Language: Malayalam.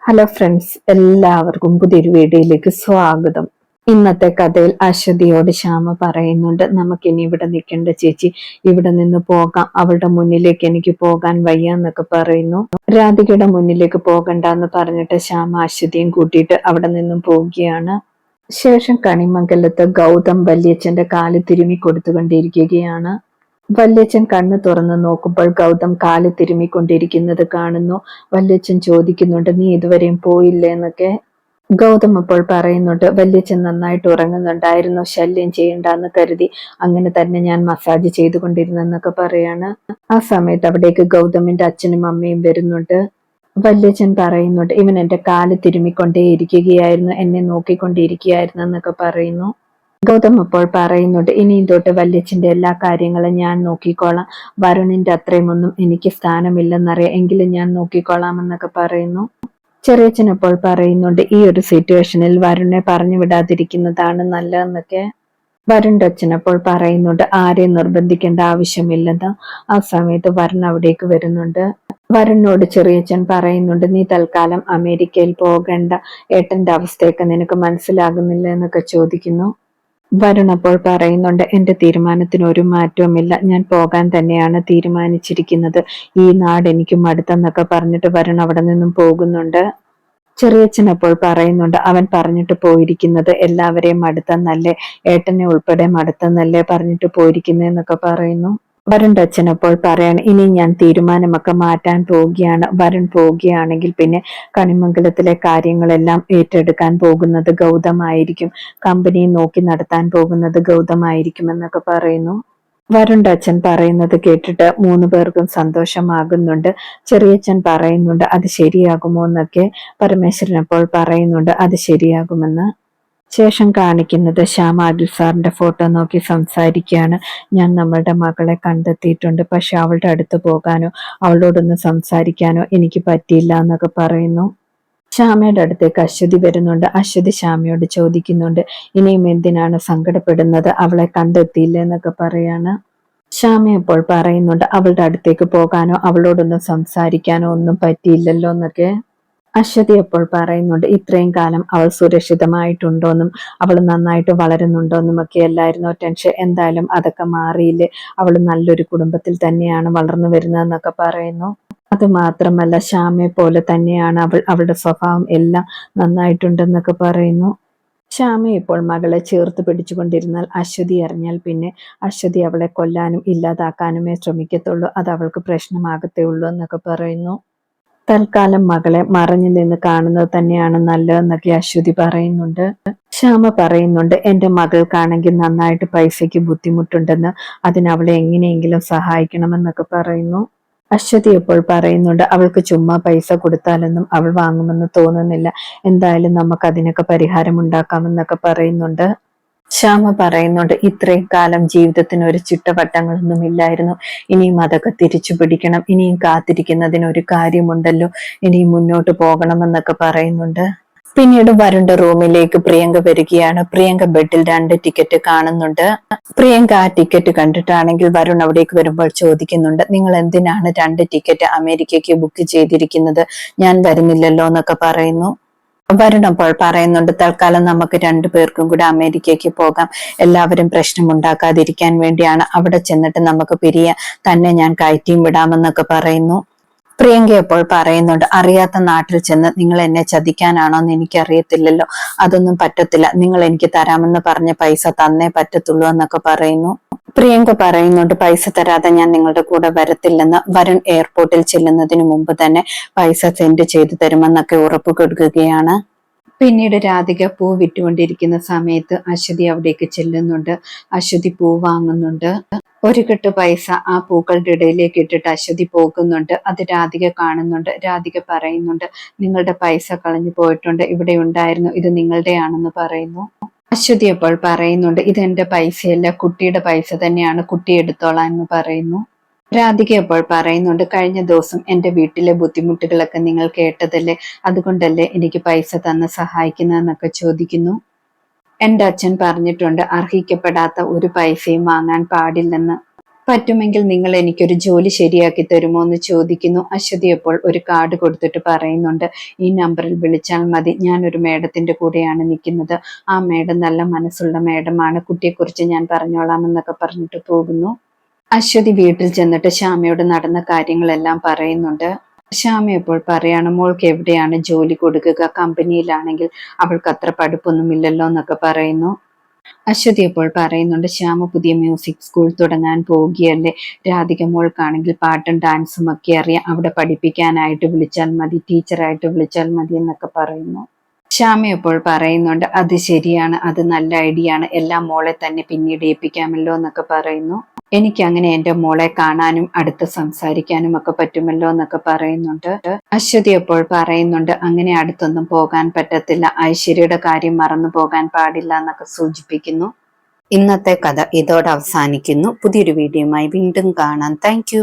ഹലോ ഫ്രണ്ട്സ്, എല്ലാവർക്കും പുതിയൊരു വീഡിയോയിലേക്ക് സ്വാഗതം. ഇന്നത്തെ കഥയിൽ അശ്വതിയോട് ശ്യാമ പറയുന്നുണ്ട്, നമുക്കിനി ഇവിടെ നിൽക്കേണ്ട ചേച്ചി, ഇവിടെ നിന്ന് പോകാം, അവളുടെ മുന്നിലേക്ക് എനിക്ക് പോകാൻ വയ്യ എന്നൊക്കെ പറയുന്നു. രാധികയുടെ മുന്നിലേക്ക് പോകണ്ടെന്ന് പറഞ്ഞിട്ട് ശ്യാമ അശ്വതിയും കൂട്ടിയിട്ട് അവിടെ നിന്നും പോവുകയാണ്. ശേഷം കണിമംഗലത്ത് ഗൗതം വല്യച്ഛന്റെ കാല് തിരുമ്മി കൊടുത്തുകൊണ്ടിരിക്കുകയാണ്. വല്യച്ഛൻ കണ്ണു തുറന്ന് നോക്കുമ്പോൾ ഗൗതം കാല് തിരുമ്മിക്കൊണ്ടിരിക്കുന്നത് കാണുന്നു. വല്യച്ഛൻ ചോദിക്കുന്നുണ്ട്, നീ ഇതുവരെയും പോയില്ലേ എന്നൊക്കെ. ഗൗതം അപ്പോൾ പറയുന്നുണ്ട്, വല്യച്ഛൻ നന്നായിട്ട് ഉറങ്ങുന്നുണ്ടായിരുന്നു, ശല്യം ചെയ്യണ്ടെന്ന് കരുതി അങ്ങനെ തന്നെ ഞാൻ മസാജ് ചെയ്തുകൊണ്ടിരുന്നെന്നൊക്കെ പറയാണ്. ആ സമയത്ത് അവിടേക്ക് ഗൗതമിന്റെ അച്ഛനും അമ്മയും വരുന്നുണ്ട്. വല്യച്ഛൻ പറയുന്നുണ്ട്, ഇവൻ എന്റെ കാല് തിരുമ്മിക്കൊണ്ടേ ഇരിക്കുകയായിരുന്നു, എന്നെ നോക്കിക്കൊണ്ടിരിക്കുകയായിരുന്നു എന്നൊക്കെ പറയുന്നു. ഗൗതം അപ്പോൾ പറയുന്നുണ്ട്, ഇനിയും തൊട്ട് വല്യച്ഛന്റെ എല്ലാ കാര്യങ്ങളും ഞാൻ നോക്കിക്കോളാം, വരുണിന്റെ അത്രയുമൊന്നും എനിക്ക് സ്ഥാനമില്ലെന്നറിയാം, എങ്കിലും ഞാൻ നോക്കിക്കോളാം എന്നൊക്കെ പറയുന്നു. ചെറിയച്ഛൻ അപ്പോൾ പറയുന്നുണ്ട്, ഈ ഒരു സിറ്റുവേഷനിൽ വരുണിനെ പറഞ്ഞു വിടാതിരിക്കുന്നതാണ് നല്ലതെന്നൊക്കെ. വരുണിന്റെ അച്ഛൻ അപ്പോൾ പറയുന്നുണ്ട്, ആരെയും നിർബന്ധിക്കേണ്ട ആവശ്യമില്ലെന്ന്. ആ സമയത്ത് വരുൺ അവിടേക്ക് വരുന്നുണ്ട്. വരുണിനോട് ചെറിയച്ഛൻ പറയുന്നുണ്ട്, നീ തൽക്കാലം അമേരിക്കയിൽ പോകണ്ട, ഏട്ടന്റെ അവസ്ഥയൊക്കെ നിനക്ക് മനസ്സിലാകുന്നില്ല എന്നൊക്കെ ചോദിക്കുന്നു. വരുൺ അപ്പോൾ പറയുന്നുണ്ട്, എന്റെ തീരുമാനത്തിന് ഒരു മാറ്റവുമില്ല, ഞാൻ പോകാൻ തന്നെയാണ് തീരുമാനിച്ചിരിക്കുന്നത്, ഈ നാട് എനിക്ക് മടുത്തെന്നൊക്കെ പറഞ്ഞിട്ട് വരുൺ അവിടെ നിന്നും പോകുന്നുണ്ട്. ചെറിയച്ഛൻ അപ്പോൾ പറയുന്നുണ്ട്, അവൻ പറഞ്ഞിട്ട് പോയിരിക്കുന്നത് എല്ലാവരെയും മടുത്തെന്നല്ലേ, ഏട്ടനെ ഉൾപ്പെടെ മടുത്തെന്നല്ലേ പറഞ്ഞിട്ട് പോയിരിക്കുന്നതെന്നൊക്കെ പറയുന്നു. വരുണിന്റെ അച്ഛൻ അപ്പോൾ പറയാണ്, ഇനി ഞാൻ തീരുമാനമൊക്കെ മാറ്റാൻ പോവുകയാണ്, വരുൺ പോവുകയാണെങ്കിൽ പിന്നെ കണിമംഗലത്തിലെ കാര്യങ്ങളെല്ലാം ഏറ്റെടുക്കാൻ പോകുന്നത് ഗൗതമായിരിക്കും, കമ്പനി നോക്കി നടത്താൻ പോകുന്നത് ഗൗതമായിരിക്കും എന്നൊക്കെ പറയുന്നു. വരുണിന്റെ അച്ഛൻ പറയുന്നത് കേട്ടിട്ട് 3 പേർക്കും സന്തോഷമാകുന്നുണ്ട്. ചെറിയച്ഛൻ പറയുന്നുണ്ട്, അത് ശരിയാകുമോ എന്നൊക്കെ. പരമേശ്വരൻ അപ്പോൾ പറയുന്നുണ്ട്, അത് ശരിയാകുമെന്ന്. ശേഷം കാണിക്കുന്നത് ശ്യാമ അഖിൽ സാറിന്റെ ഫോട്ടോ നോക്കി സംസാരിക്കുകയാണ്. ഞാൻ നമ്മളുടെ മകളെ കണ്ടെത്തിയിട്ടുണ്ട്, പക്ഷെ അവളുടെ അടുത്ത് പോകാനോ അവളോടൊന്ന് സംസാരിക്കാനോ എനിക്ക് പറ്റിയില്ല എന്നൊക്കെ പറയുന്നു. ശ്യാമയുടെ അടുത്തേക്ക് അശ്വതി വരുന്നുണ്ട്. അശ്വതി ശ്യാമയോട് ചോദിക്കുന്നുണ്ട്, ഇനിയും എന്തിനാണ് സങ്കടപ്പെടുന്നത്, അവളെ കണ്ടെത്തിയില്ല എന്നൊക്കെ പറയാണ്. ശ്യാമ അപ്പോൾ പറയുന്നുണ്ട്, അവളുടെ അടുത്തേക്ക് പോകാനോ അവളോടൊന്ന് സംസാരിക്കാനോ ഒന്നും പറ്റിയില്ലല്ലോ എന്നൊക്കെ. അശ്വതി അപ്പോൾ പറയുന്നുണ്ട്, ഇത്രയും കാലം അവൾ സുരക്ഷിതമായിട്ടുണ്ടോന്നും അവൾ നന്നായിട്ട് വളരുന്നുണ്ടോന്നും ഒക്കെ അല്ലായിരുന്നോ ടെൻഷൻ, എന്തായാലും അതൊക്കെ മാറിയില്ലേ, അവൾ നല്ലൊരു കുടുംബത്തിൽ തന്നെയാണ് വളർന്നു വരുന്നതെന്നൊക്കെ പറയുന്നു. അത് മാത്രമല്ല ശ്യാമയെ പോലെ തന്നെയാണ് അവൾ, അവളുടെ സ്വഭാവം എല്ലാം നന്നായിട്ടുണ്ടെന്നൊക്കെ പറയുന്നു. ശ്യാമ ഇപ്പോൾ മകളെ ചേർത്ത് പിടിച്ചുകൊണ്ടിരുന്നാൽ അശ്വതി അറിഞ്ഞാൽ പിന്നെ അശ്വതി അവളെ കൊല്ലാനും ഇല്ലാതാക്കാനുമേ ശ്രമിക്കത്തുള്ളൂ, അത് അവൾക്ക് പ്രശ്നമാകത്തേ ഉള്ളൂ എന്നൊക്കെ പറയുന്നു. തൽക്കാലം മകളെ മറഞ്ഞു നിന്ന് കാണുന്നത് തന്നെയാണ് നല്ലതെന്നൊക്കെ അശ്വതി പറയുന്നുണ്ട്. ശ്യാമ പറയുന്നുണ്ട്, എന്റെ മകൾക്കാണെങ്കിൽ നന്നായിട്ട് പൈസയ്ക്ക് ബുദ്ധിമുട്ടുണ്ടെന്ന്, അതിനവളെ എങ്ങനെയെങ്കിലും സഹായിക്കണമെന്നൊക്കെ പറയുന്നു. അശ്വതി ഇപ്പോൾ പറയുന്നുണ്ട്, അവൾക്ക് ചുമ്മാ പൈസ കൊടുത്താലൊന്നും അവൾ വാങ്ങുമെന്ന് തോന്നുന്നില്ല, എന്തായാലും നമുക്ക് അതിനൊക്കെ പരിഹാരം ഉണ്ടാക്കാമെന്നൊക്കെ പറയുന്നുണ്ട്. ശ്യാമ പറയുന്നുണ്ട്, ഇത്രയും കാലം ജീവിതത്തിന് ഒരു ചിട്ടവട്ടങ്ങളൊന്നും ഇല്ലായിരുന്നു, ഇനിയും അതൊക്കെ തിരിച്ചു പിടിക്കണം, ഇനിയും കാത്തിരിക്കുന്നതിന് ഒരു കാര്യമുണ്ടല്ലോ, ഇനിയും മുന്നോട്ട് പോകണമെന്നൊക്കെ പറയുന്നുണ്ട്. പിന്നീട് വരുണിന്റെ റൂമിലേക്ക് പ്രിയങ്ക വരികയാണ്. പ്രിയങ്ക ബെഡിൽ 2 ടിക്കറ്റ് കാണുന്നുണ്ട്. പ്രിയങ്ക ആ ടിക്കറ്റ് കണ്ടിട്ടാണെങ്കിൽ വരുൺ അവിടേക്ക് വരുമ്പോൾ ചോദിക്കുന്നുണ്ട്, നിങ്ങൾ എന്തിനാണ് 2 ടിക്കറ്റ് അമേരിക്കയ്ക്ക് ബുക്ക് ചെയ്തിരിക്കുന്നത്, ഞാൻ വരുന്നില്ലല്ലോ എന്നൊക്കെ പറയുന്നു. വരുൺ അപ്പോൾ പറയുന്നുണ്ട്, തൽക്കാലം നമുക്ക് 2 പേർക്കും കൂടെ അമേരിക്കയ്ക്ക് പോകാം, എല്ലാവരും പ്രശ്നം ഉണ്ടാക്കാതിരിക്കാൻ വേണ്ടിയാണ്, അവിടെ ചെന്നിട്ട് നമുക്ക് പിരിയാൻ, തന്നെ ഞാൻ കയറ്റിയും വിടാമെന്നൊക്കെ പറയുന്നു. പ്രിയങ്ക അപ്പോൾ പറയുന്നുണ്ട്, അറിയാത്ത നാട്ടിൽ ചെന്ന് നിങ്ങൾ എന്നെ ചതിക്കാനാണോ എന്ന് എനിക്കറിയത്തില്ലല്ലോ, അതൊന്നും പറ്റത്തില്ല, നിങ്ങൾ എനിക്ക് തരാമെന്ന് പറഞ്ഞ പൈസ തന്നേ പറ്റത്തുള്ളൂ എന്നൊക്കെ പറയുന്നു. പ്രിയങ്ക പറയുന്നുണ്ട്, പൈസ തരാതെ ഞാൻ നിങ്ങളുടെ കൂടെ വരത്തില്ലെന്ന്. വരുൺ എയർപോർട്ടിൽ ചെല്ലുന്നതിന് മുമ്പ് തന്നെ പൈസ സെൻഡ് ചെയ്തു തരുമെന്നൊക്കെ ഉറപ്പ് കൊടുക്കുകയാണ്. പിന്നീട് രാധിക പൂ വിറ്റുകൊണ്ടിരിക്കുന്ന സമയത്ത് അശ്വതി അവിടേക്ക് ചെല്ലുന്നുണ്ട്. അശ്വതി പൂ വാങ്ങുന്നുണ്ട്. ഒരു കെട്ട് പൈസ ആ പൂക്കളുടെ ഇടയിലേക്ക് ഇട്ടിട്ട് അശ്വതി പോകുന്നുണ്ട്. അത് രാധിക കാണുന്നുണ്ട്. രാധിക പറയുന്നുണ്ട്, നിങ്ങളുടെ പൈസ കളഞ്ഞു പോയിട്ടുണ്ട്, ഇവിടെ ഉണ്ടായിരുന്നു, ഇത് നിങ്ങളുടെയാണെന്ന് പറയുന്നു. അശ്വതി അപ്പോൾ പറയുന്നുണ്ട്, ഇത് എന്റെ പൈസയല്ല, കുട്ടിയുടെ പൈസ തന്നെയാണ്, കുട്ടി എടുത്തോളാം എന്ന് പറയുന്നു. രാധിക അപ്പോൾ പറയുന്നുണ്ട്, കഴിഞ്ഞ ദിവസം എന്റെ വീട്ടിലെ ബുദ്ധിമുട്ടുകളൊക്കെ നിങ്ങൾ കേട്ടതല്ലേ, അതുകൊണ്ടല്ലേ എനിക്ക് പൈസ തന്ന് സഹായിക്കുന്നതെന്നൊക്കെ ചോദിക്കുന്നു. എന്റെ അച്ഛൻ പറഞ്ഞിട്ടുണ്ട്, അർഹിക്കപ്പെടാത്ത ഒരു പൈസയും വാങ്ങാൻ പാടില്ലെന്ന്. പറ്റുമെങ്കിൽ നിങ്ങൾ എനിക്കൊരു ജോലി ശരിയാക്കി തരുമോ എന്ന് ചോദിക്കുന്നു. അശ്വതി അപ്പോൾ ഒരു കാർഡ് കൊടുത്തിട്ട് പറയുന്നുണ്ട്, ഈ നമ്പറിൽ വിളിച്ചാൽ മതി, ഞാനൊരു മേഡത്തിന്റെ കൂടെയാണ് നിൽക്കുന്നത്, ആ മേഡം നല്ല മനസ്സുള്ള മേഡമാണ്, കുട്ടിയെക്കുറിച്ച് ഞാൻ പറഞ്ഞോളാം എന്നൊക്കെ പറഞ്ഞിട്ട് പോകുന്നു. അശ്വതി വീട്ടിൽ ചെന്നിട്ട് ശ്യാമയോട് നടന്ന കാര്യങ്ങളെല്ലാം പറയുന്നുണ്ട്. ശ്യാമ ഇപ്പോൾ പറയാണ്, മോൾക്ക് എവിടെയാണ് ജോലി കൊടുക്കുക, കമ്പനിയിലാണെങ്കിൽ അവൾക്ക് അത്ര പഠിപ്പൊന്നുമില്ലല്ലോ എന്നൊക്കെ പറയുന്നു. അശ്വതി അപ്പോൾ പറയുന്നുണ്ട്, ശ്യാമ പുതിയ മ്യൂസിക് സ്കൂൾ തുടങ്ങാൻ പോവുകയല്ലേ, രാധിക മോൾക്കാണെങ്കിൽ പാട്ടും ഡാൻസും ഒക്കെ അറിയാം, അവിടെ പഠിപ്പിക്കാനായിട്ട് വിളിച്ചാൽ മതി, ടീച്ചറായിട്ട് വിളിച്ചാൽ മതി എന്നൊക്കെ പറയുന്നു. ശ്യാമ അപ്പോൾ പറയുന്നുണ്ട്, അത് ശരിയാണ്, അത് നല്ല ഐഡിയ ആണ്, എല്ലാം മോളെ തന്നെ പിന്നീട് ഏൽപ്പിക്കാമല്ലോ എന്നൊക്കെ പറയുന്നു. എനിക്ക് അങ്ങനെ എൻ്റെ മോളെ കാണാനും അടുത്ത് സംസാരിക്കാനും ഒക്കെ പറ്റുമല്ലോ എന്നൊക്കെ പറയുന്നുണ്ട്. അശ്വതി അപ്പോൾ പറയുന്നുണ്ട്, അങ്ങനെ അടുത്തൊന്നും പോകാൻ പറ്റത്തില്ല, ഐശ്വര്യയുടെ കാര്യം മറന്നു പോകാൻ പാടില്ല എന്നൊക്കെ സൂചിപ്പിക്കുന്നു. ഇന്നത്തെ കഥ ഇതോടെ അവസാനിക്കുന്നു. പുതിയൊരു വീഡിയോയുമായി വീണ്ടും കാണാം. താങ്ക്